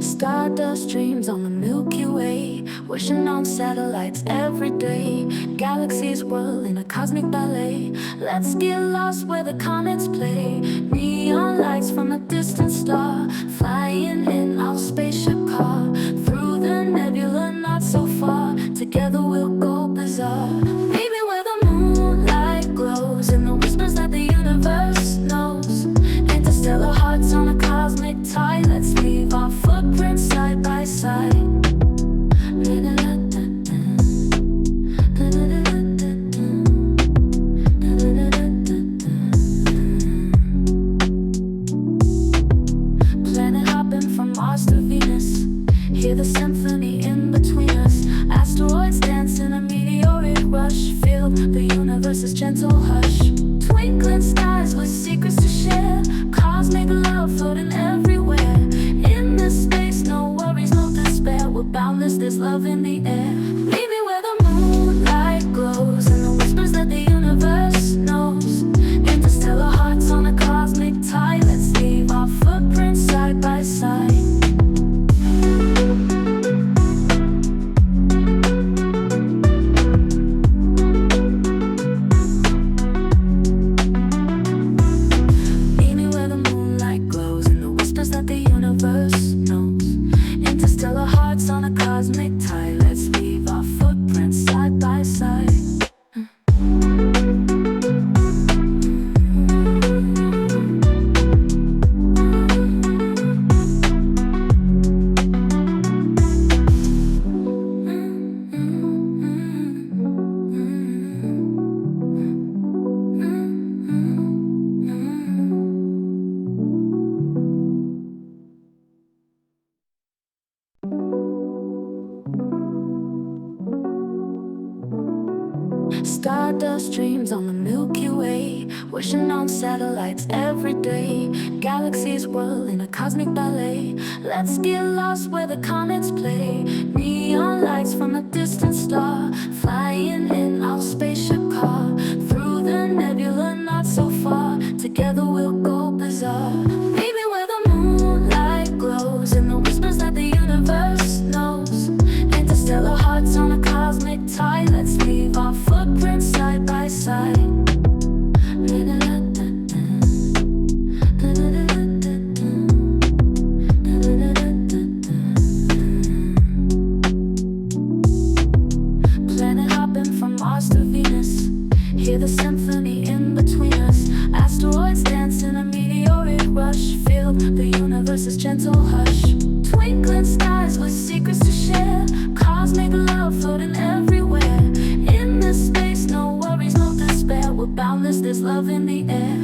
Stardust dreams on the Milky Way, wishing on satellites every day. Galaxies whirl in a cosmic ballet. Let's get lost where the comets play. Neon lights from a distant star, flying in our spaceship car. Through the nebula not so far, together we'll go bizarre. Maybe where the moonlight glows, in the whispers that the universe knows. Interstellar hearts on a cosmic tide. Let's leave our footprints side by side. Planet hopping from Mars to Venus, hear the symphony in between us. Asteroids dance in a meteoric rush, feel the universe's gentle hush. Twinkling skies with secrets to share, cosmic love floating everywhere. In this space, no worries, no despair. We're boundless, there's love in the air. Maybe where the moonlight glows, and the whispers that the universe knows. Interstellar hearts on a cosmic tide. Let's leave our footprints side by side. Interstellar hearts on a cosmic tide. Let's leave our footprints side by side. Stardust dreams on the Milky Way, wishing on satellites every day. Galaxies whirl in a cosmic ballet. Let's get lost where the comets play. Neon lights from a distant star, flying in our spaceship car. Through the nebula not so far, together we'll go bizarre. Maybe where the moonlight glows, in the whispers that the universe knows. Interstellar hearts on a cosmic tide. Let's leave our footprints side by side. Planet hopping from Mars to Venus, hear the symphony in between us. Asteroids dance in a meteoric rush, feel the universe's gentle hush. Twinkling skies with secrets to share, cosmic love floating everywhere. In this space, no worries, no despair. We're boundless, there's love in the air.